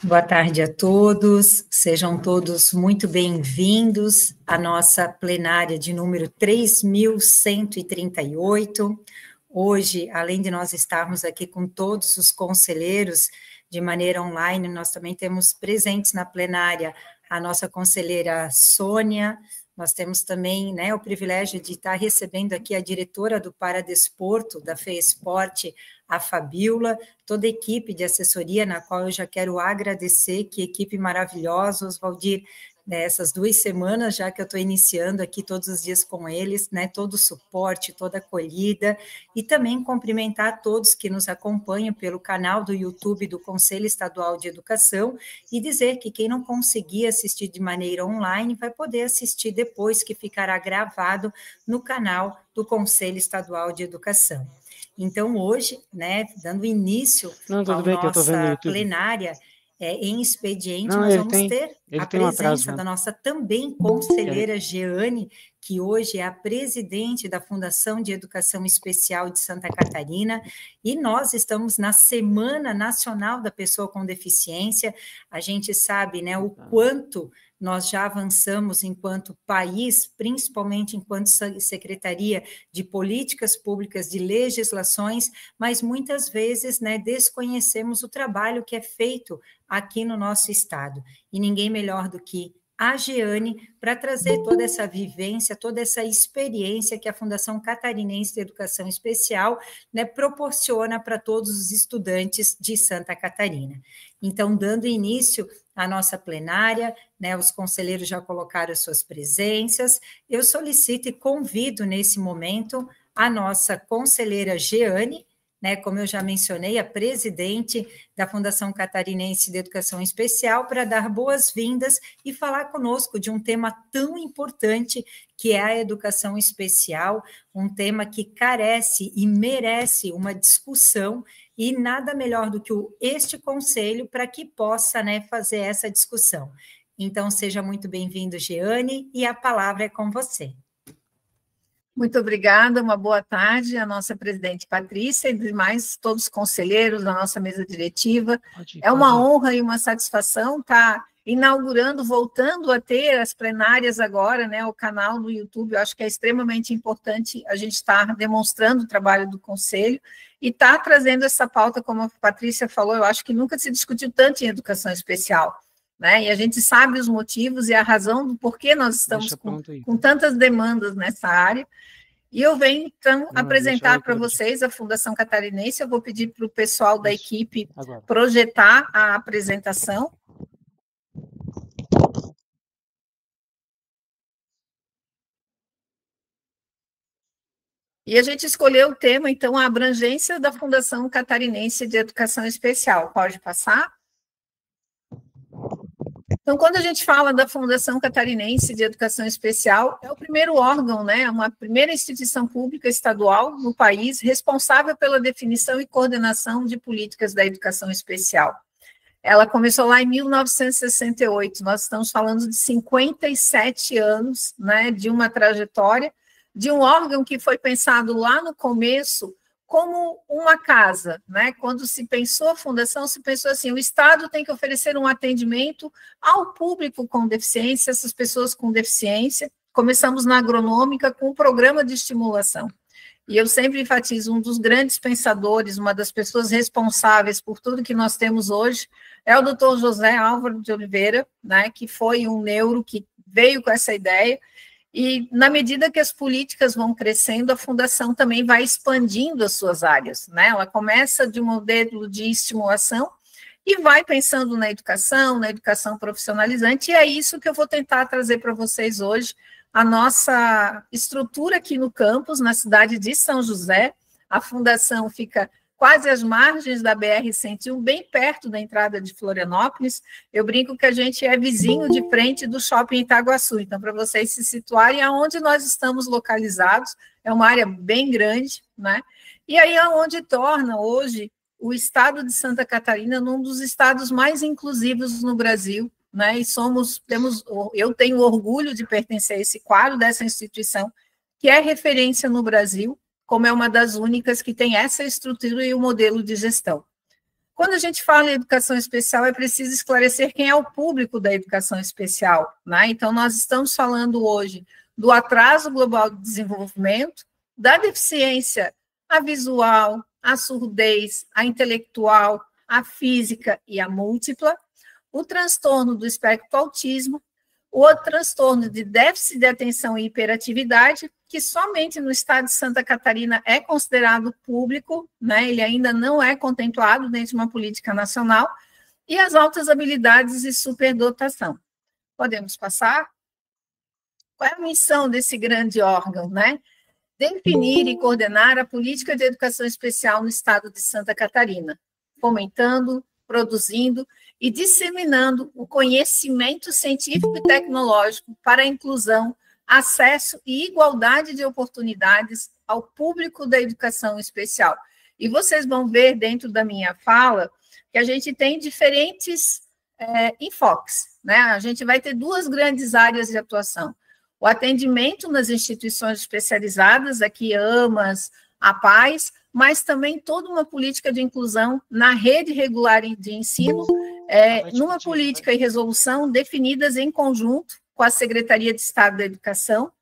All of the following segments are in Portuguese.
Boa tarde a todos, sejam todos muito bem-vindos à nossa plenária de número 3.138. Hoje, além de nós estarmos aqui com todos os conselheiros de maneira online, nós também temos presentes na plenária a nossa conselheira Sônia. Nós temos também, né, o privilégio de estar recebendo aqui a diretora do Paradesporto, da FEESPORT, a Fabíola, toda a equipe de assessoria, na qual eu já quero agradecer, que equipe maravilhosa, Oswaldir, nessas 2 semanas já que eu estou iniciando aqui todos os dias com eles, né, todo o suporte, toda a acolhida, e também cumprimentar todos que nos acompanham pelo canal do YouTube do Conselho Estadual de Educação, e dizer que quem não conseguir assistir de maneira online vai poder assistir depois, que ficará gravado no canal do Conselho Estadual de Educação. Então, hoje, né, dando início à nossa plenária em expediente, nós vamos ter a presença da nossa também conselheira Jeane, que hoje é a presidente da Fundação de Educação Especial de Santa Catarina, e nós estamos na Semana Nacional da Pessoa com Deficiência. A gente sabe, né, o quanto nós já avançamos enquanto país, principalmente enquanto Secretaria de Políticas Públicas, de legislações, mas muitas vezes, né, desconhecemos o trabalho que é feito aqui no nosso estado. E ninguém melhor do que a Jeane para trazer toda essa vivência, toda essa experiência que a Fundação Catarinense de Educação Especial, né, proporciona para todos os estudantes de Santa Catarina. Então, dando início à nossa plenária, né, os conselheiros já colocaram suas presenças, eu solicito e convido nesse momento a nossa conselheira Jeane, né, como eu já mencionei, a presidente da Fundação Catarinense de Educação Especial, para dar boas-vindas e falar conosco de um tema tão importante que é a educação especial, um tema que carece e merece uma discussão, e nada melhor do que este conselho para que possa, né, fazer essa discussão. Então, seja muito bem-vindo, Jeane, e a palavra é com você. Muito obrigada, uma boa tarde à nossa presidente Patrícia e demais todos os conselheiros da nossa mesa diretiva. É uma honra e uma satisfação estar inaugurando, voltando a ter as plenárias agora, né, o canal no YouTube. Eu acho que é extremamente importante a gente estar demonstrando o trabalho do Conselho e estar trazendo essa pauta, como a Patrícia falou, eu acho que nunca se discutiu tanto em educação especial, né? E a gente sabe os motivos e a razão do porquê nós estamos com tantas demandas nessa área. E eu venho, então, apresentar para vocês a Fundação Catarinense. Eu vou pedir para o pessoal da equipe projetar a apresentação. E a gente escolheu o tema, então, a abrangência da Fundação Catarinense de Educação Especial. Pode passar? Então, quando a gente fala da Fundação Catarinense de Educação Especial, é o primeiro órgão, né, uma primeira instituição pública estadual no país responsável pela definição e coordenação de políticas da educação especial. Ela começou lá em 1968, nós estamos falando de 57 anos, né, de uma trajetória, de um órgão que foi pensado lá no começo como uma casa, né? Quando se pensou a fundação, se pensou assim, o Estado tem que oferecer um atendimento ao público com deficiência, essas pessoas com deficiência. Começamos na agronômica com um programa de estimulação. E eu sempre enfatizo, um dos grandes pensadores, uma das pessoas responsáveis por tudo que nós temos hoje, é o Dr. José Álvaro de Oliveira, né? Que foi um neuro que veio com essa ideia. E, na medida que as políticas vão crescendo, a Fundação também vai expandindo as suas áreas, né? Ela começa de um modelo de estimulação e vai pensando na educação profissionalizante, e é isso que eu vou tentar trazer para vocês hoje, a nossa estrutura aqui no campus, na cidade de São José. A Fundação fica quase às margens da BR-101, bem perto da entrada de Florianópolis. Eu brinco que a gente é vizinho de frente do Shopping Itaguaçu, então, para vocês se situarem aonde nós estamos localizados, é uma área bem grande, né? E aí é onde torna hoje o estado de Santa Catarina um dos estados mais inclusivos no Brasil, né? E eu tenho orgulho de pertencer a esse quadro dessa instituição, que é referência no Brasil, como é uma das únicas que tem essa estrutura e o modelo de gestão. Quando a gente fala em educação especial, é preciso esclarecer quem é o público da educação especial, né? Então, nós estamos falando hoje do atraso global de desenvolvimento, da deficiência a visual, a surdez, a intelectual, a física e a múltipla, o transtorno do espectro autismo, o outro transtorno de déficit de atenção e hiperatividade, que somente no estado de Santa Catarina é considerado público, né? Ele ainda não é contemplado dentro de uma política nacional, e as altas habilidades e superdotação. Podemos passar? Qual é a missão desse grande órgão, né? Definir e coordenar a política de educação especial no estado de Santa Catarina, fomentando, produzindo e disseminando o conhecimento científico e tecnológico para a inclusão, acesso e igualdade de oportunidades ao público da educação especial. E vocês vão ver dentro da minha fala que a gente tem diferentes enfoques, né? A gente vai ter duas grandes áreas de atuação. O atendimento nas instituições especializadas, aqui AMAS, APAES, mas também toda uma política de inclusão na rede regular de ensino, numa política e resolução definidas em conjunto com a Secretaria de Estado da Educação.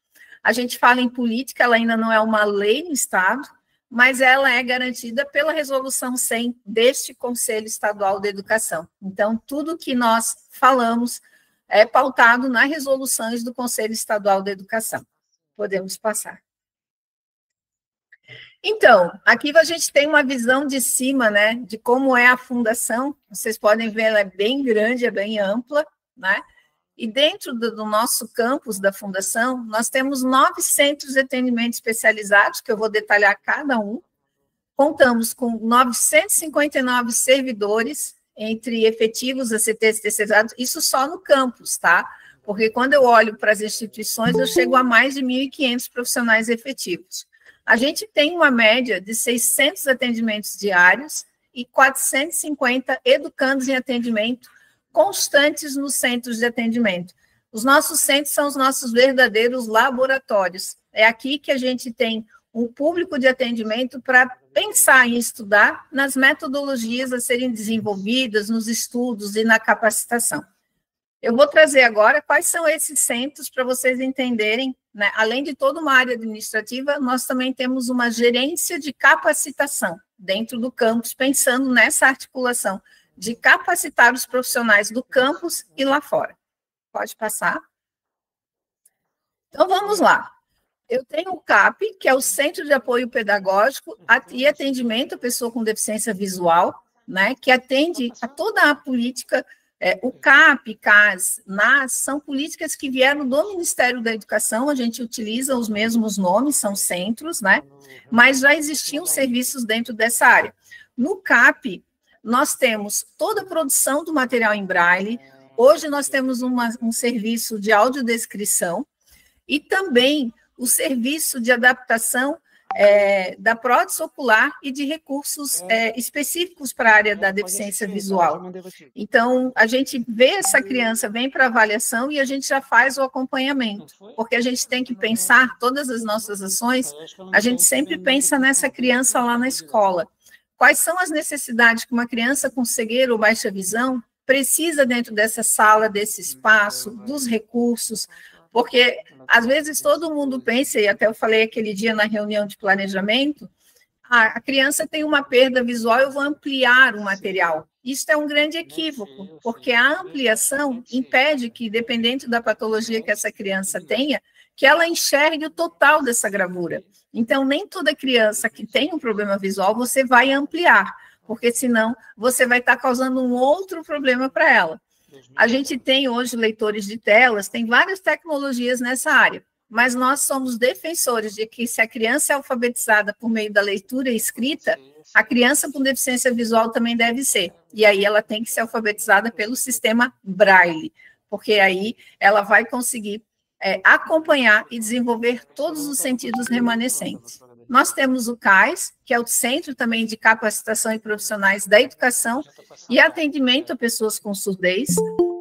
A gente fala em política, ela ainda não é uma lei no Estado, mas ela é garantida pela Resolução 100 deste Conselho Estadual de Educação. Então, tudo que nós falamos é pautado nas resoluções do Conselho Estadual de Educação. Podemos passar. Então, aqui a gente tem uma visão de cima, né, de como é a fundação. Vocês podem ver, ela é bem grande, é bem ampla, né? E dentro do nosso campus da fundação, nós temos 9 centros de atendimento especializados, que eu vou detalhar cada um. Contamos com 959 servidores, entre efetivos, ACTs terceirizados, isso só no campus, tá? Porque quando eu olho para as instituições, eu chego a mais de 1.500 profissionais efetivos. A gente tem uma média de 600 atendimentos diários e 450 educandos em atendimento constantes nos centros de atendimento. Os nossos centros são os nossos verdadeiros laboratórios. É aqui que a gente tem um público de atendimento para pensar em estudar nas metodologias a serem desenvolvidas, nos estudos e na capacitação. Eu vou trazer agora quais são esses centros para vocês entenderem, né? Além de toda uma área administrativa, nós também temos uma gerência de capacitação dentro do campus, pensando nessa articulação de capacitar os profissionais do campus e lá fora. Pode passar. Então, vamos lá. Eu tenho o CAP, que é o Centro de Apoio Pedagógico e Atendimento à Pessoa com Deficiência Visual, né, que atende a toda a política. O CAP, CAS, NAS, são políticas que vieram do Ministério da Educação, a gente utiliza os mesmos nomes, são centros, né, mas já existiam serviços dentro dessa área. No CAP, nós temos toda a produção do material em braille, hoje nós temos um serviço de audiodescrição e também o serviço de adaptação da prótese ocular e de recursos específicos para a área da deficiência visual. Então, a gente vê essa criança, vem para avaliação e a gente já faz o acompanhamento, porque a gente tem que pensar todas as nossas ações, a gente sempre pensa nessa criança lá na escola. Quais são as necessidades que uma criança com cegueira ou baixa visão precisa dentro dessa sala, desse espaço, dos recursos, porque às vezes todo mundo pensa, e até eu falei aquele dia na reunião de planejamento, a criança tem uma perda visual, eu vou ampliar o material. Isso é um grande equívoco, porque a ampliação impede que, dependendo da patologia que essa criança tenha, que ela enxergue o total dessa gravura. Então, nem toda criança que tem um problema visual você vai ampliar, porque senão você vai estar causando um outro problema para ela. A gente tem hoje leitores de telas, tem várias tecnologias nessa área, mas nós somos defensores de que se a criança é alfabetizada por meio da leitura e escrita, a criança com deficiência visual também deve ser. E aí ela tem que ser alfabetizada pelo sistema Braille, porque aí ela vai conseguir acompanhar e desenvolver todos os sentidos remanescentes. Nós temos o CAIS, que é o Centro também de Capacitação e Profissionais da Educação e Atendimento a Pessoas com Surdez.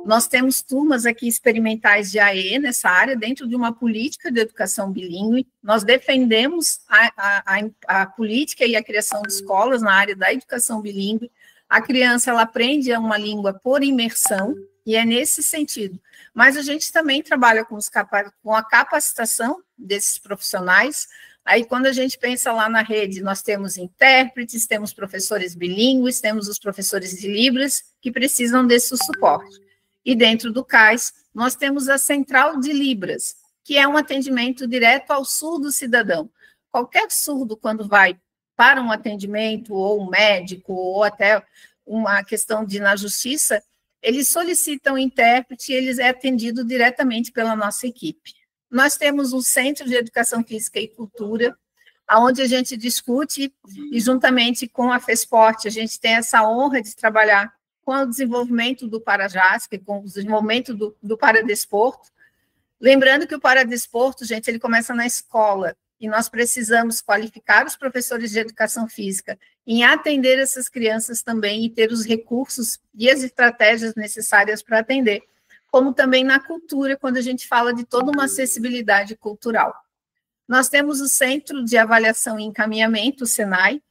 Nós temos turmas aqui experimentais de AE nessa área, dentro de uma política de educação bilíngue. Nós defendemos a política e a criação de escolas na área da educação bilíngue. A criança, ela aprende uma língua por imersão, e é nesse sentido. Mas a gente também trabalha com a capacitação desses profissionais. Aí, quando a gente pensa lá na rede, nós temos intérpretes, temos professores bilíngues, temos os professores de Libras, que precisam desse suporte. E dentro do CAIS, nós temos a Central de Libras, que é um atendimento direto ao surdo cidadão. Qualquer surdo, quando vai para um atendimento, ou um médico, ou até uma questão de ir na justiça, eles solicitam um intérprete e eles é atendido diretamente pela nossa equipe. Nós temos um Centro de Educação Física e Cultura, onde a gente discute, e juntamente com a FESPORT, a gente tem essa honra de trabalhar com o desenvolvimento do Parajasc, com o desenvolvimento do Paradesporto. Lembrando que o Paradesporto, gente, ele começa na escola, e nós precisamos qualificar os professores de educação física em atender essas crianças também e ter os recursos e as estratégias necessárias para atender, como também na cultura, quando a gente fala de toda uma acessibilidade cultural. Nós temos o Centro de Avaliação e Encaminhamento, o SENAI.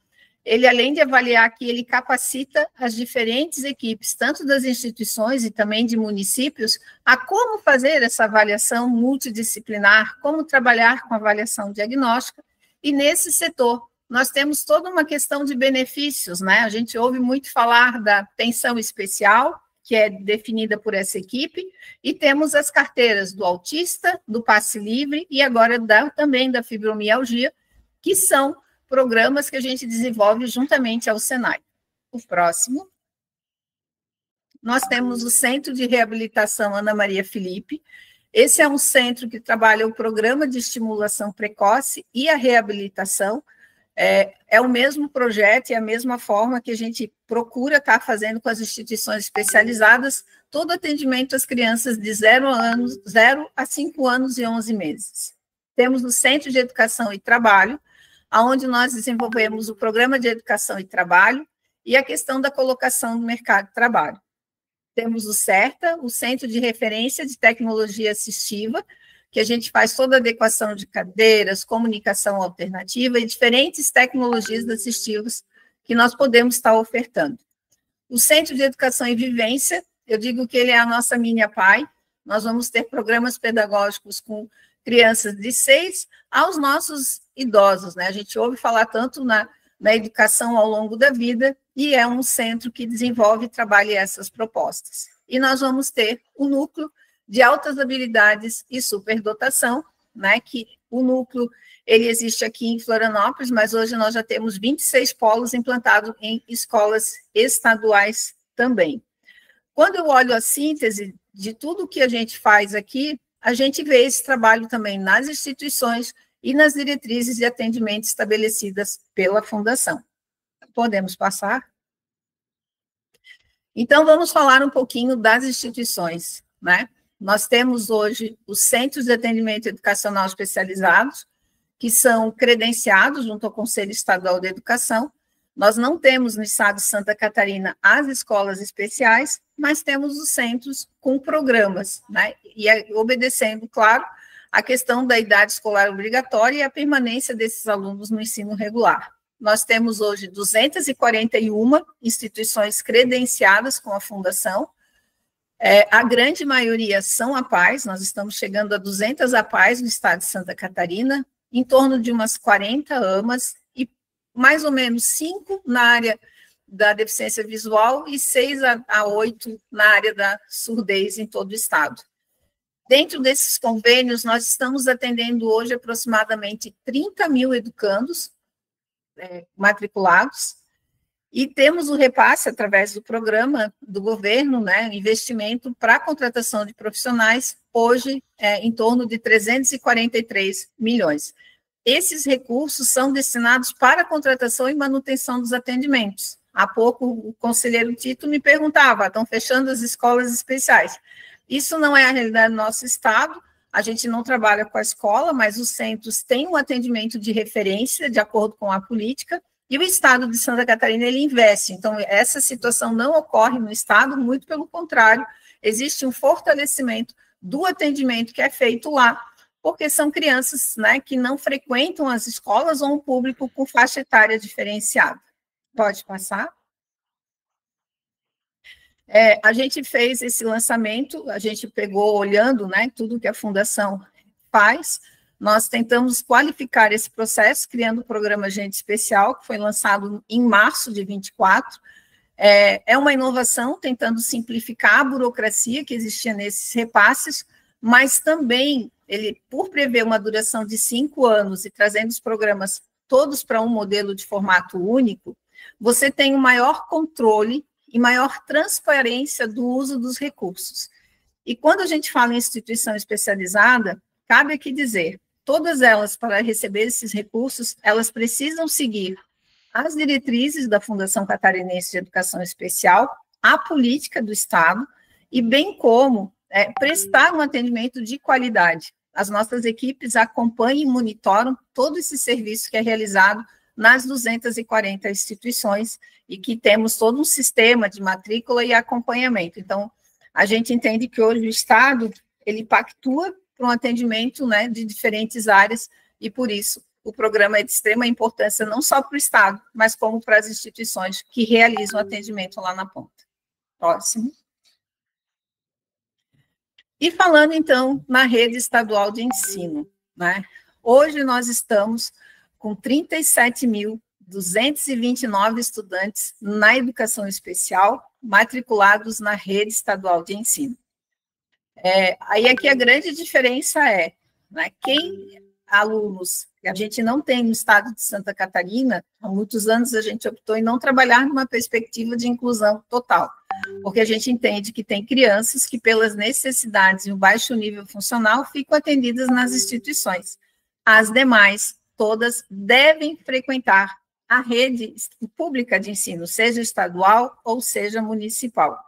Ele, além de avaliar aqui, ele capacita as diferentes equipes, tanto das instituições e também de municípios, a como fazer essa avaliação multidisciplinar, como trabalhar com avaliação diagnóstica, e nesse setor nós temos toda uma questão de benefícios, né? A gente ouve muito falar da pensão especial, que é definida por essa equipe, e temos as carteiras do autista, do passe livre, e agora também da fibromialgia, que são programas que a gente desenvolve juntamente ao Senai. O próximo. Nós temos o Centro de Reabilitação Ana Maria Felipe. Esse é um centro que trabalha o programa de estimulação precoce e a reabilitação. É o mesmo projeto e a mesma forma que a gente procura estar fazendo com as instituições especializadas, todo atendimento às crianças de 0 a 5 anos e 11 meses. Temos o Centro de Educação e Trabalho, onde nós desenvolvemos o programa de educação e trabalho e a questão da colocação no mercado de trabalho. Temos o CERTA, o Centro de Referência de Tecnologia Assistiva, que a gente faz toda a adequação de cadeiras, comunicação alternativa e diferentes tecnologias assistivas que nós podemos estar ofertando. O Centro de Educação e Vivência, eu digo que ele é a nossa mini-APAE, nós vamos ter programas pedagógicos com crianças de 6 aos nossos idosos, né? A gente ouve falar tanto na educação ao longo da vida, e é um centro que desenvolve e trabalha essas propostas. E nós vamos ter o núcleo de altas habilidades e superdotação, né? Que o núcleo, ele existe aqui em Florianópolis, mas hoje nós já temos 26 polos implantados em escolas estaduais também. Quando eu olho a síntese de tudo que a gente faz aqui, a gente vê esse trabalho também nas instituições e nas diretrizes de atendimento estabelecidas pela Fundação. Podemos passar? Então, vamos falar um pouquinho das instituições, né? Nós temos hoje os Centros de Atendimento Educacional Especializados, que são credenciados junto ao Conselho Estadual de Educação. Nós não temos no estado de Santa Catarina as escolas especiais, mas temos os centros com programas, né? E obedecendo, claro, a questão da idade escolar obrigatória e a permanência desses alunos no ensino regular. Nós temos hoje 241 instituições credenciadas com a Fundação. A grande maioria são APAES, nós estamos chegando a 200 APAES no estado de Santa Catarina, em torno de umas 40 AMAs, e mais ou menos 5 na área da deficiência visual e 6 a 8 na área da surdez em todo o estado. Dentro desses convênios, nós estamos atendendo hoje aproximadamente 30 mil educandos matriculados, e temos o repasse através do programa do governo, né, investimento para a contratação de profissionais, hoje em torno de 343 milhões. Esses recursos são destinados para a contratação e manutenção dos atendimentos. Há pouco o conselheiro Tito me perguntava, estão fechando as escolas especiais. Isso não é a realidade do nosso estado, a gente não trabalha com a escola, mas os centros têm um atendimento de referência, de acordo com a política, e o estado de Santa Catarina, ele investe. Então, essa situação não ocorre no estado, muito pelo contrário, existe um fortalecimento do atendimento que é feito lá, porque são crianças, né, que não frequentam as escolas ou um público com faixa etária diferenciada. Pode passar? A gente fez esse lançamento, a gente pegou olhando, né, tudo que a Fundação faz, nós tentamos qualificar esse processo, criando o programa Agente Especial, que foi lançado em março de 24. É uma inovação, tentando simplificar a burocracia que existia nesses repasses, mas também, ele, por prever uma duração de 5 anos e trazendo os programas todos para um modelo de formato único, você tem um maior controle e maior transparência do uso dos recursos. E quando a gente fala em instituição especializada, cabe aqui dizer, todas elas, para receber esses recursos, elas precisam seguir as diretrizes da Fundação Catarinense de Educação Especial, a política do Estado, e bem como prestar um atendimento de qualidade. As nossas equipes acompanham e monitoram todo esse serviço que é realizado nas 240 instituições e que temos todo um sistema de matrícula e acompanhamento. Então, a gente entende que hoje o Estado, ele pactua para um atendimento, né, de diferentes áreas, e por isso o programa é de extrema importância não só para o Estado, mas como para as instituições que realizam atendimento lá na ponta. Próximo. E falando, então, na rede estadual de ensino, né? Hoje nós estamos com 37.229 estudantes na educação especial matriculados na rede estadual de ensino. Aí aqui a grande diferença né, alunos que a gente não tem no estado de Santa Catarina, há muitos anos a gente optou em não trabalhar numa perspectiva de inclusão total, porque a gente entende que tem crianças que, pelas necessidades e o baixo nível funcional, ficam atendidas nas instituições. As demais, todas, devem frequentar a rede pública de ensino, seja estadual ou seja municipal.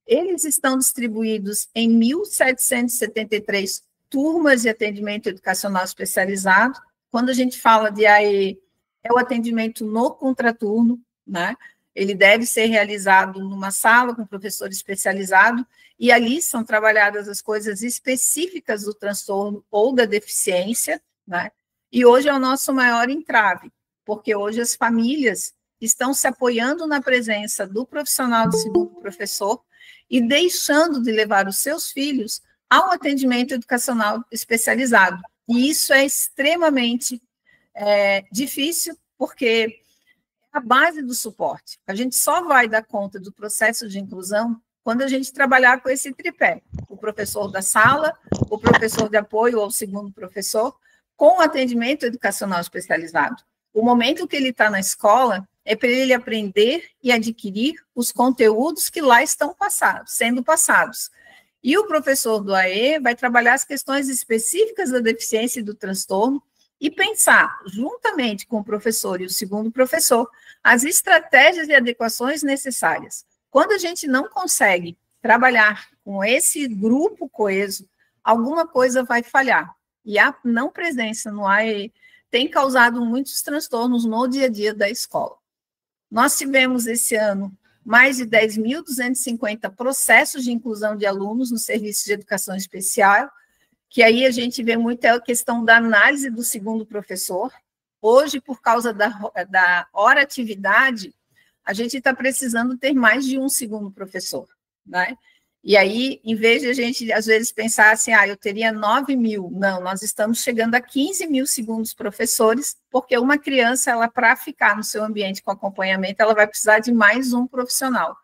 Eles estão distribuídos em 1.773 turmas de atendimento educacional especializado. Quando a gente fala de AE, é o atendimento no contraturno, né? Ele deve ser realizado numa sala com professor especializado, e ali são trabalhadas as coisas específicas do transtorno ou da deficiência, né? E hoje é o nosso maior entrave, porque hoje as famílias estão se apoiando na presença do profissional do segundo professor e deixando de levar os seus filhos ao atendimento educacional especializado. E isso é extremamente difícil, porque é a base do suporte. A gente só vai dar conta do processo de inclusão quando a gente trabalhar com esse tripé, o professor da sala, o professor de apoio ou segundo professor, com o atendimento educacional especializado. O momento que ele está na escola é para ele aprender e adquirir os conteúdos que lá estão sendo passados. E o professor do AE vai trabalhar as questões específicas da deficiência e do transtorno e pensar, juntamente com o professor e o segundo professor, as estratégias e adequações necessárias. Quando a gente não consegue trabalhar com esse grupo coeso, alguma coisa vai falhar. E a não presença no AE tem causado muitos transtornos no dia a dia da escola. Nós tivemos esse ano mais de 10.250 processos de inclusão de alunos no serviço de educação especial, que aí a gente vê muito a questão da análise do segundo professor. Hoje, por causa da hora atividade, a gente está precisando ter mais de um segundo professor, né? E aí, em vez de a gente, às vezes, pensar assim, eu teria 9.000, não, nós estamos chegando a 15.000 segundos professores, porque uma criança, ela, para ficar no seu ambiente com acompanhamento, ela vai precisar de mais um profissional.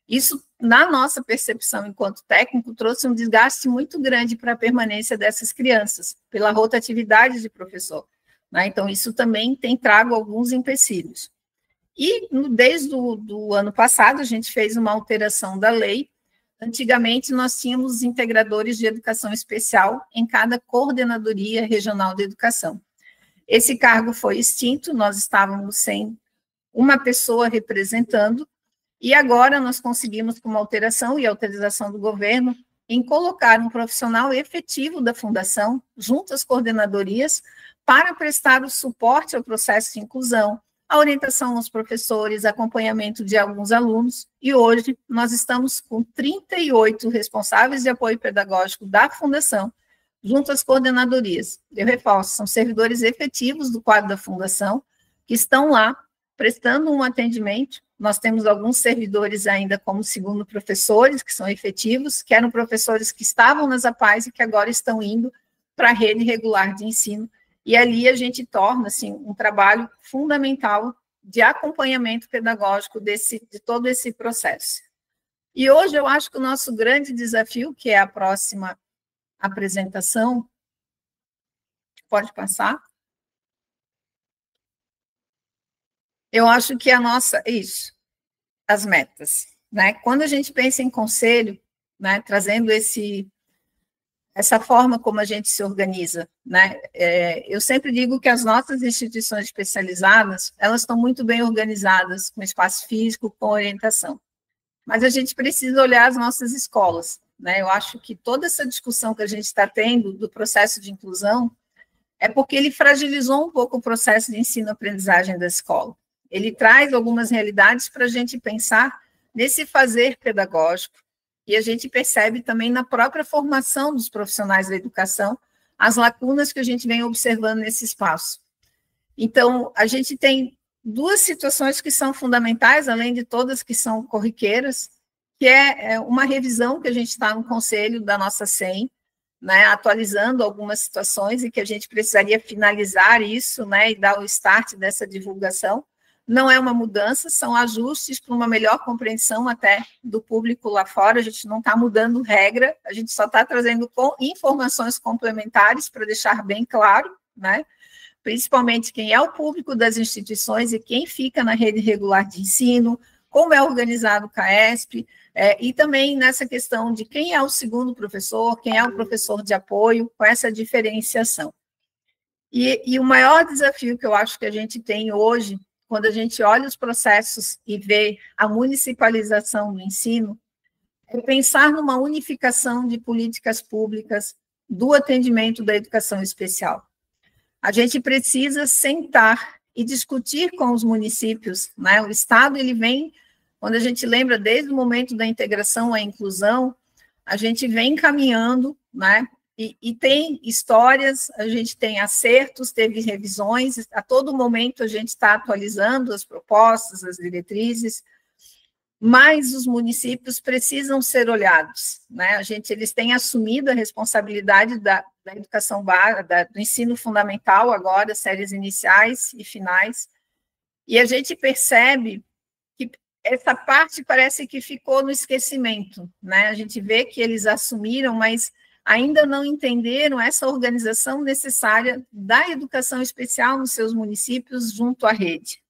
Isso, na nossa percepção enquanto técnico, trouxe um desgaste muito grande para a permanência dessas crianças, pela rotatividade de professor, né? Então, isso também tem trago alguns empecilhos. E, desde o ano passado, a gente fez uma alteração da lei. Antigamente, nós tínhamos integradores de educação especial em cada coordenadoria regional de educação. Esse cargo foi extinto, nós estávamos sem uma pessoa representando, e agora nós conseguimos, com uma alteração e autorização do governo, em colocar um profissional efetivo da Fundação, junto às coordenadorias, para prestar o suporte ao processo de inclusão, a orientação aos professores, acompanhamento de alguns alunos, e hoje nós estamos com 38 responsáveis de apoio pedagógico da Fundação, junto às coordenadorias. Eu reforço, são servidores efetivos do quadro da Fundação, que estão lá prestando um atendimento nós temos alguns servidores ainda como segundo professores, que são efetivos, que eram professores que estavam nas APAES e que agora estão indo para a rede regular de ensino, e ali a gente torna assim, um trabalho fundamental de acompanhamento pedagógico de todo esse processo. E hoje eu acho que o nosso grande desafio, que é a próxima apresentação, pode passar? Eu acho que as metas, né? Quando a gente pensa em conselho, né, trazendo essa forma como a gente se organiza, né? Eu sempre digo que as nossas instituições especializadas, elas estão muito bem organizadas, com espaço físico, com orientação. Mas a gente precisa olhar as nossas escolas, né? Eu acho que toda essa discussão que a gente está tendo do processo de inclusão é porque ele fragilizou um pouco o processo de ensino-aprendizagem da escola. Ele traz algumas realidades para a gente pensar nesse fazer pedagógico, e a gente percebe também na própria formação dos profissionais da educação as lacunas que a gente vem observando nesse espaço. Então, a gente tem duas situações que são fundamentais, além de todas que são corriqueiras, que é uma revisão que a gente está no conselho da nossa SEM, né, atualizando algumas situações e que a gente precisaria finalizar isso, né, e dar o start dessa divulgação. Não é uma mudança, são ajustes para uma melhor compreensão até do público lá fora, a gente não está mudando regra, a gente só está trazendo informações complementares para deixar bem claro, né, principalmente quem é o público das instituições e quem fica na rede regular de ensino, como é organizado o CAESP, e também nessa questão de quem é o segundo professor, quem é o professor de apoio, com essa diferenciação. E o maior desafio que eu acho que a gente tem hoje, quando a gente olha os processos e vê a municipalização do ensino, é pensar numa unificação de políticas públicas do atendimento da educação especial. A gente precisa sentar e discutir com os municípios, né? O Estado, ele vem, quando a gente lembra desde o momento da integração à inclusão, a gente vem caminhando, né? E tem histórias, a gente tem acertos, teve revisões, a todo momento a gente está atualizando as propostas, as diretrizes, mas os municípios precisam ser olhados, né? Eles têm assumido a responsabilidade da educação básica, do ensino fundamental agora, séries iniciais e finais, e a gente percebe que essa parte parece que ficou no esquecimento, né? A gente vê que eles assumiram, mas ainda não entenderam essa organização necessária da educação especial nos seus municípios junto à rede.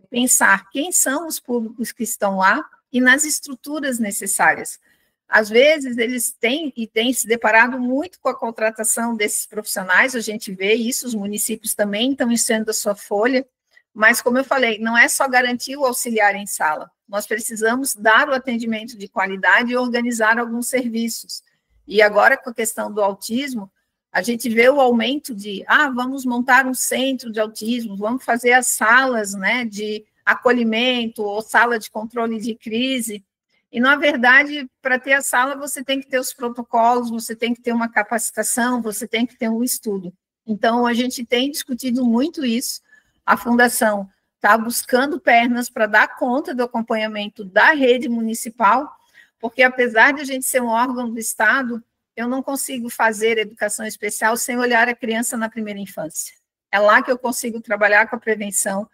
Pensar quem são os públicos que estão lá e nas estruturas necessárias. Às vezes, eles têm se deparado muito com a contratação desses profissionais, a gente vê isso, os municípios também estão enchendo a sua folha, mas, como eu falei, não é só garantir o auxiliar em sala, nós precisamos dar o atendimento de qualidade e organizar alguns serviços. E agora, com a questão do autismo, a gente vê o aumento de, vamos montar um centro de autismo, vamos fazer as salas, né, de acolhimento ou sala de controle de crise. E, na verdade, para ter a sala, você tem que ter os protocolos, você tem que ter uma capacitação, você tem que ter um estudo. Então, a gente tem discutido muito isso. A Fundação está buscando pernas para dar conta do acompanhamento da rede municipal, porque, apesar de a gente ser um órgão do Estado, eu não consigo fazer educação especial sem olhar a criança na primeira infância. É lá que eu consigo trabalhar com a prevenção,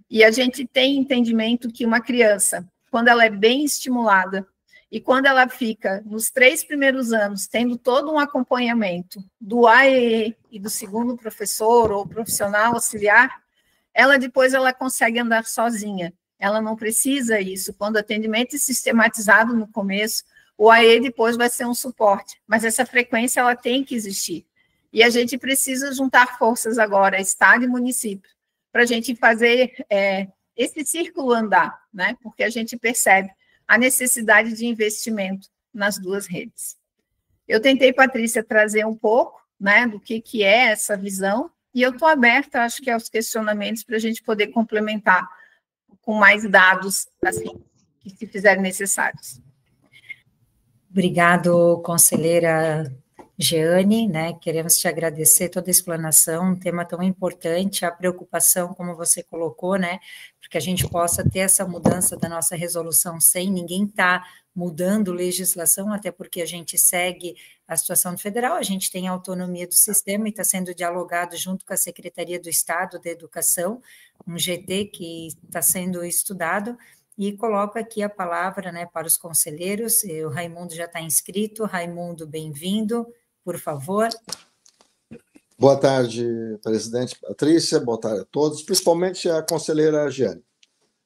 e a gente tem entendimento que uma criança, quando ela é bem estimulada, e quando ela fica nos 3 primeiros anos, tendo todo um acompanhamento do AEE e do segundo professor ou profissional auxiliar, depois ela consegue andar sozinha. Ela não precisa isso. Quando o atendimento é sistematizado no começo, o AE depois vai ser um suporte, mas essa frequência ela tem que existir. E a gente precisa juntar forças agora, Estado e município, para a gente fazer esse círculo andar, né? Porque a gente percebe a necessidade de investimento nas duas redes. Eu tentei, Patrícia, trazer um pouco, né, do que é essa visão, e eu estou aberta, acho que, aos questionamentos para a gente poder complementar com mais dados, assim, que se fizerem necessários. Obrigado, conselheira Jeane, né, queremos te agradecer toda a explanação, um tema tão importante, a preocupação, como você colocou, né, porque a gente possa ter essa mudança da nossa resolução 100, ninguém está mudando legislação, até porque a gente segue a situação federal, a gente tem a autonomia do sistema e está sendo dialogado junto com a Secretaria do Estado da Educação, um GT que está sendo estudado, e coloco aqui a palavra, né, para os conselheiros. O Raimundo já está inscrito. Raimundo, bem-vindo, por favor. Boa tarde, presidente Patrícia, boa tarde a todos, principalmente a conselheira Jeane.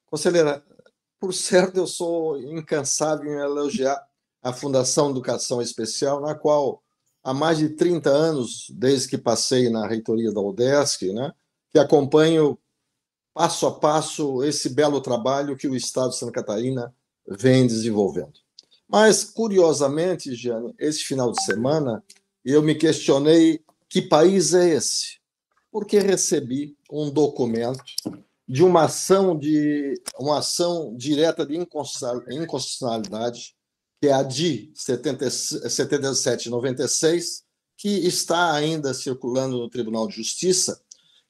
Conselheira, por certo, eu sou incansável em elogiar a Fundação Educação Especial, na qual há mais de 30 anos, desde que passei na reitoria da UDESC, né, que acompanho passo a passo esse belo trabalho que o Estado de Santa Catarina vem desenvolvendo. Mas, curiosamente, Jeane, esse final de semana, eu me questionei que país é esse? Porque recebi um documento de uma ação direta de inconstitucionalidade, que é a DI 7796, que está ainda circulando no Tribunal de Justiça,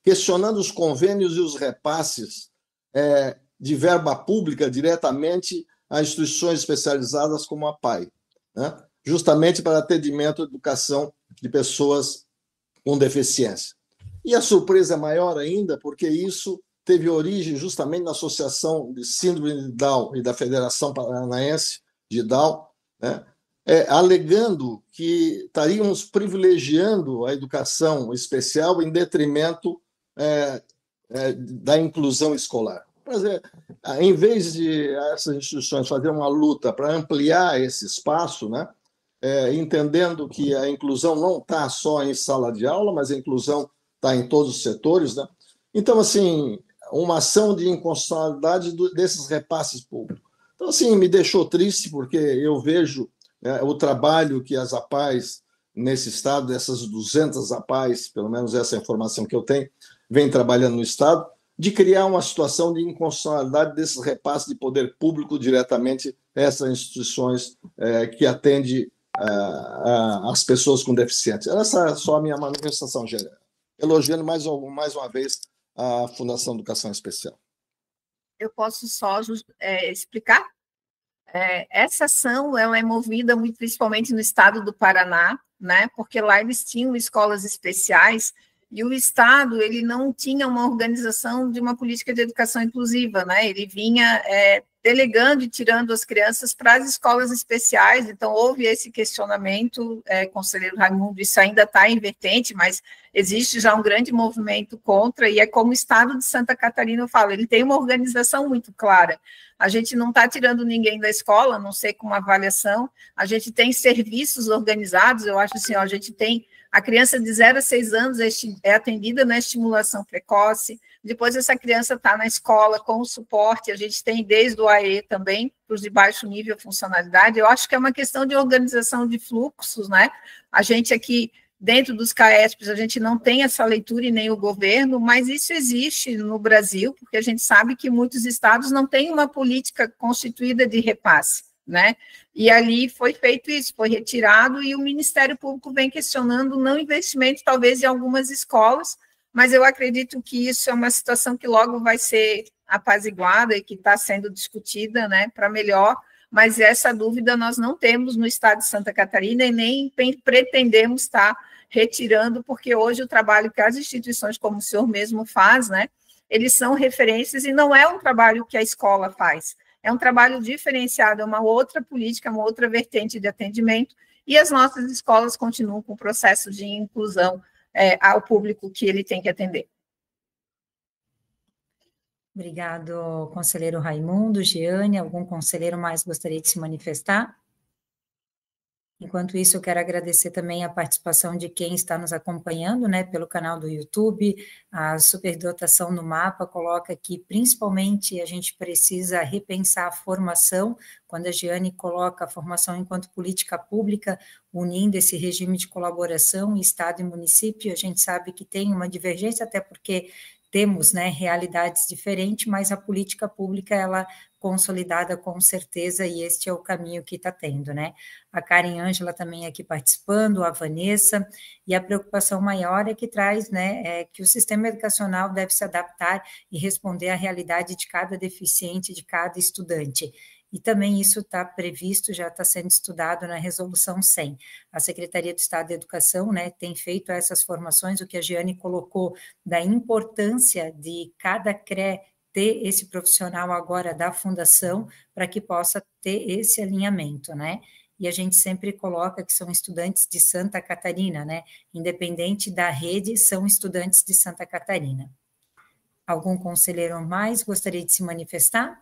questionando os convênios e os repasses de verba pública diretamente a instituições especializadas como a PAI, né? Justamente para atendimento e educação de pessoas com deficiência. E a surpresa é maior ainda, porque isso teve origem justamente na Associação de Síndrome de Down e da Federação Paranaense de Down, né? Alegando que estaríamos privilegiando a educação especial em detrimento da inclusão escolar. Mas, em vez de essas instituições fazerem uma luta para ampliar esse espaço, né, entendendo que a inclusão não está só em sala de aula, mas a inclusão está em todos os setores, né? Então, assim, uma ação de inconstitucionalidade desses repasses públicos. Então, assim, me deixou triste, porque eu vejo o trabalho que as APAES nesse estado, dessas 200 APAES, pelo menos essa é a informação que eu tenho, vem trabalhando no estado, de criar uma situação de inconstitucionalidade desses repasses de poder público diretamente a essas instituições que atendem as pessoas com deficiência. Essa é só a minha manifestação, Gerê. Elogiando mais uma vez a Fundação Educação Especial. Eu posso só explicar? Essa ação ela é movida muito principalmente no estado do Paraná, né? Porque lá eles tinham escolas especiais e o estado ele não tinha uma organização de uma política de educação inclusiva, né? Ele vinha delegando e tirando as crianças para as escolas especiais. Então houve esse questionamento, conselheiro Raimundo, isso ainda está em vertente, mas existe já um grande movimento contra, e é como o estado de Santa Catarina, eu falo, ele tem uma organização muito clara. A gente não está tirando ninguém da escola, a não ser com uma avaliação, a gente tem serviços organizados, eu acho assim, ó, a gente tem a criança de 0 a 6 anos é atendida na estimulação precoce, depois essa criança está na escola com o suporte, a gente tem desde o AE também, para os de baixo nível de funcionalidade. Eu acho que é uma questão de organização de fluxos, né? A gente aqui, dentro dos CAESPs, a gente não tem essa leitura e nem o governo, mas isso existe no Brasil, porque a gente sabe que muitos estados não têm uma política constituída de repasse, né? E ali foi feito isso, foi retirado, e o Ministério Público vem questionando o não investimento, talvez, em algumas escolas, mas eu acredito que isso é uma situação que logo vai ser apaziguada e que está sendo discutida, né, para melhor, mas essa dúvida nós não temos no estado de Santa Catarina e nem pretendemos estar retirando, porque hoje o trabalho que as instituições, como o senhor mesmo faz, né, eles são referências e não é um trabalho que a escola faz. É um trabalho diferenciado, é uma outra política, uma outra vertente de atendimento, e as nossas escolas continuam com o processo de inclusão ao público que ele tem que atender. Obrigado, conselheiro Raimundo. Jeane, algum conselheiro mais gostaria de se manifestar? Enquanto isso, eu quero agradecer também a participação de quem está nos acompanhando, né, pelo canal do YouTube. A superdotação no mapa coloca que, principalmente, a gente precisa repensar a formação, quando a Jeane coloca a formação enquanto política pública, unindo esse regime de colaboração, Estado e município. A gente sabe que tem uma divergência, até porque temos, né, realidades diferentes, mas a política pública, ela consolidada com certeza, e este é o caminho que está tendo, né? A Karen Ângela também aqui participando, a Vanessa, e a preocupação maior é que traz, né, que o sistema educacional deve se adaptar e responder à realidade de cada deficiente, de cada estudante. E também isso está previsto, já está sendo estudado na Resolução 100. A Secretaria de Estado da Educação, né, tem feito essas formações, o que a Giane colocou da importância de cada CRE ter esse profissional agora da fundação para que possa ter esse alinhamento, né? E a gente sempre coloca que são estudantes de Santa Catarina, né? Independente da rede, são estudantes de Santa Catarina. Algum conselheiro mais gostaria de se manifestar?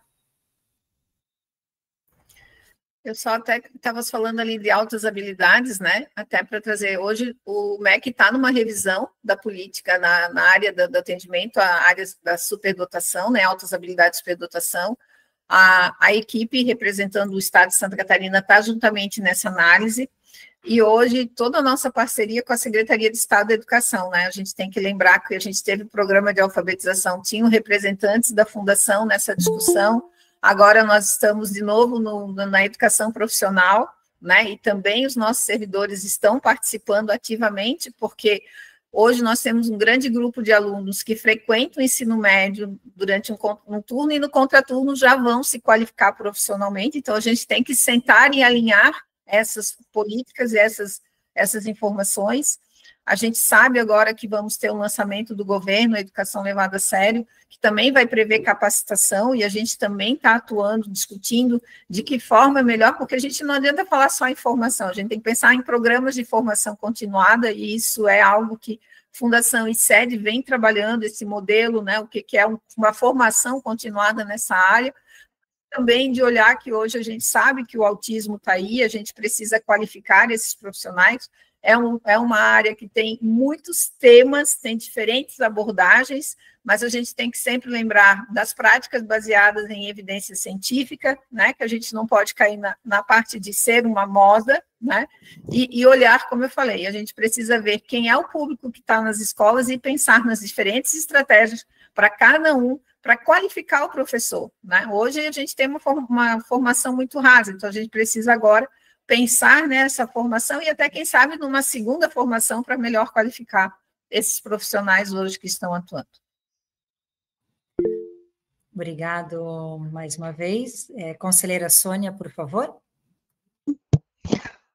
Eu só até estava falando ali de altas habilidades, né? Até para trazer, hoje o MEC está numa revisão da política na área do atendimento, a área da superdotação, né? Altas habilidades superdotação. A equipe representando o Estado de Santa Catarina está juntamente nessa análise, e hoje toda a nossa parceria com a Secretaria de Estado da Educação, né? A gente tem que lembrar que a gente teve um programa de alfabetização, tinham representantes da Fundação nessa discussão. Agora nós estamos de novo na educação profissional, né? E também os nossos servidores estão participando ativamente, porque hoje nós temos um grande grupo de alunos que frequentam o ensino médio durante um turno e no contraturno já vão se qualificar profissionalmente, então a gente tem que sentar e alinhar essas políticas e essas informações. A gente sabe agora que vamos ter um lançamento do governo, a Educação Levada a Sério, que também vai prever capacitação, e a gente também está atuando, discutindo de que forma é melhor, porque a gente não adianta falar só em formação, a gente tem que pensar em programas de formação continuada, e isso é algo que Fundação e SED vem trabalhando, esse modelo, né, o que é uma formação continuada nessa área, também de olhar que hoje a gente sabe que o autismo está aí, a gente precisa qualificar esses profissionais. É uma área que tem muitos temas, tem diferentes abordagens, mas a gente tem que sempre lembrar das práticas baseadas em evidência científica, né, que a gente não pode cair na parte de ser uma moda, né, e olhar, como eu falei, a gente precisa ver quem é o público que está nas escolas e pensar nas diferentes estratégias para cada um, para qualificar o professor, né. Hoje a gente tem uma formação muito rasa, então a gente precisa agora pensar nessa formação e até, quem sabe, numa segunda formação para melhor qualificar esses profissionais hoje que estão atuando. Obrigado mais uma vez. Conselheira Sônia, por favor.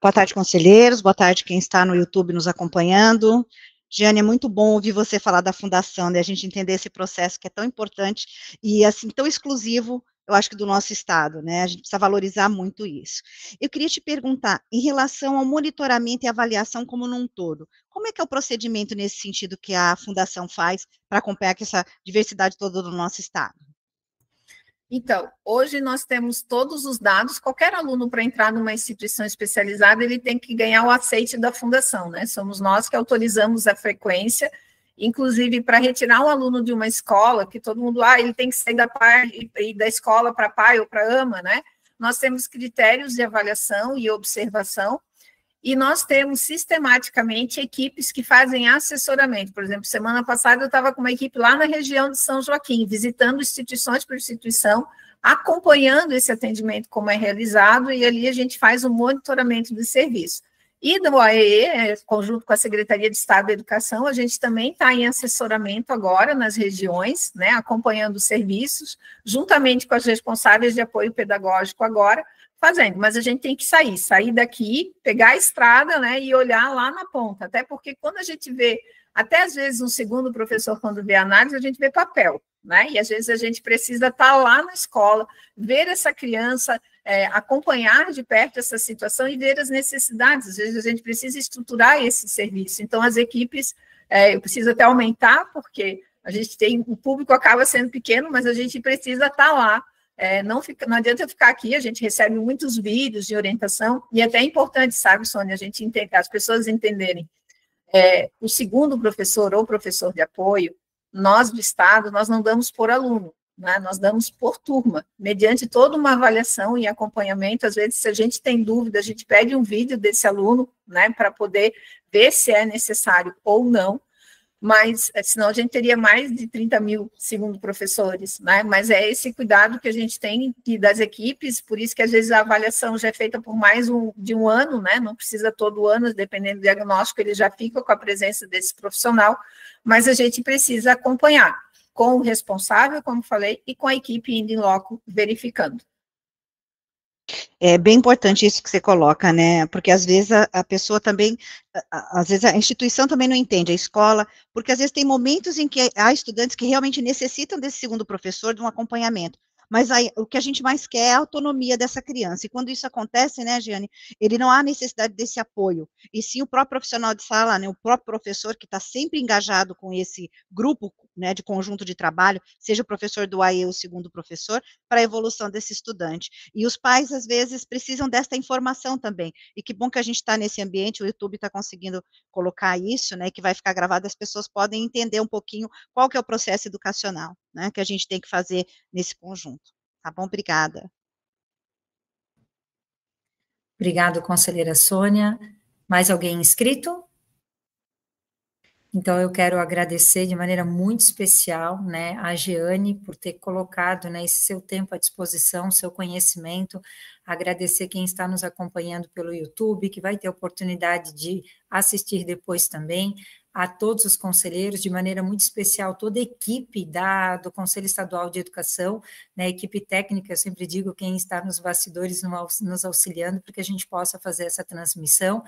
Boa tarde, conselheiros. Boa tarde quem está no YouTube nos acompanhando. Giane, é muito bom ouvir você falar da Fundação, né? A gente entender esse processo que é tão importante e, assim, tão exclusivo, eu acho que do nosso Estado, né? A gente precisa valorizar muito isso. Eu queria te perguntar, em relação ao monitoramento e avaliação como num todo, como é que é o procedimento nesse sentido que a Fundação faz para acompanhar essa diversidade toda do nosso Estado? Então, hoje nós temos todos os dados, qualquer aluno para entrar numa instituição especializada, ele tem que ganhar o aceite da Fundação, né? Somos nós que autorizamos a frequência, inclusive para retirar um aluno de uma escola, que todo mundo, ele tem que sair da escola para pai ou para ama, né? Nós temos critérios de avaliação e observação, e nós temos sistematicamente equipes que fazem assessoramento. Por exemplo, semana passada eu estava com uma equipe lá na região de São Joaquim, visitando instituições por instituição, acompanhando esse atendimento como é realizado, e ali a gente faz um monitoramento de serviço. E do AEE, conjunto com a Secretaria de Estado da Educação, a gente também está em assessoramento agora nas regiões, né, acompanhando os serviços, juntamente com as responsáveis de apoio pedagógico agora, fazendo, mas a gente tem que sair daqui, pegar a estrada, né, e olhar lá na ponta, até porque quando a gente vê, até às vezes um segundo professor, quando vê a análise, a gente vê papel, né, e às vezes a gente precisa estar lá na escola, ver essa criança, acompanhar de perto essa situação e ver as necessidades, às vezes a gente precisa estruturar esse serviço, então as equipes, eu preciso até aumentar, porque a gente tem, o público acaba sendo pequeno, mas a gente precisa estar lá. Não adianta eu ficar aqui, a gente recebe muitos vídeos de orientação, e até é importante, sabe, Sônia, a gente entender, as pessoas entenderem, o segundo professor ou professor de apoio, nós do Estado, nós não damos por aluno, né? Nós damos por turma, mediante toda uma avaliação e acompanhamento. Às vezes, se a gente tem dúvida, a gente pede um vídeo desse aluno, né, para poder ver se é necessário ou não, mas senão a gente teria mais de 30 mil, segundo professores, né? Mas é esse cuidado que a gente tem das equipes, por isso que às vezes a avaliação já é feita por mais de um ano, né? Não precisa todo ano, dependendo do diagnóstico, ele já fica com a presença desse profissional, mas a gente precisa acompanhar com o responsável, como falei, e com a equipe indo em loco verificando. É bem importante isso que você coloca, né? Porque às vezes a pessoa também, às vezes a instituição também não entende, a escola, porque às vezes tem momentos em que há estudantes que realmente necessitam desse segundo professor, de um acompanhamento. Mas aí, o que a gente mais quer é a autonomia dessa criança. E quando isso acontece, né, Giane, ele não há necessidade desse apoio. E sim o próprio profissional de sala, né, o próprio professor que está sempre engajado com esse grupo, né, de conjunto de trabalho, seja o professor do AE ou o segundo professor, para a evolução desse estudante. E os pais, às vezes, precisam desta informação também. E que bom que a gente está nesse ambiente, o YouTube está conseguindo colocar isso, né, que vai ficar gravado, as pessoas podem entender um pouquinho qual que é o processo educacional, né, que a gente tem que fazer nesse conjunto. Tá bom? Obrigada. Obrigado, conselheira Sônia. Mais alguém inscrito? Então, eu quero agradecer de maneira muito especial, né, a Jeane por ter colocado, né, esse seu tempo à disposição, seu conhecimento, agradecer quem está nos acompanhando pelo YouTube, que vai ter oportunidade de assistir depois também, a todos os conselheiros, de maneira muito especial, toda a equipe do Conselho Estadual de Educação, né, equipe técnica, eu sempre digo, quem está nos bastidores nos auxiliando, para que a gente possa fazer essa transmissão,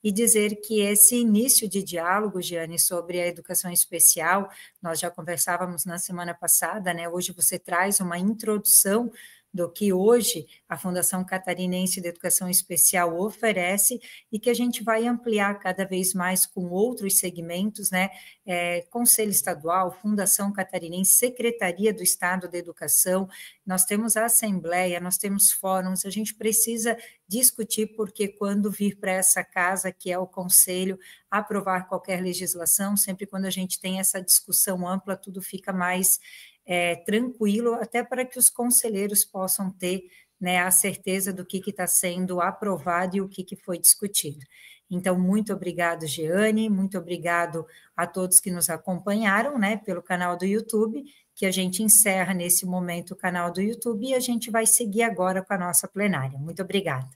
e dizer que esse início de diálogo, Giane, sobre a educação especial, nós já conversávamos na semana passada, né, hoje você traz uma introdução do que hoje a Fundação Catarinense de Educação Especial oferece e que a gente vai ampliar cada vez mais com outros segmentos, né? Conselho Estadual, Fundação Catarinense, Secretaria do Estado da Educação, nós temos a Assembleia, nós temos fóruns, a gente precisa discutir, porque quando vir para essa casa, que é o Conselho, aprovar qualquer legislação, sempre quando a gente tem essa discussão ampla, tudo fica mais tranquilo, até para que os conselheiros possam ter, né, a certeza do que está sendo aprovado e o que foi discutido. Então, muito obrigado, Jeane, muito obrigado a todos que nos acompanharam, né, pelo canal do YouTube, que a gente encerra nesse momento o canal do YouTube e a gente vai seguir agora com a nossa plenária. Muito obrigada.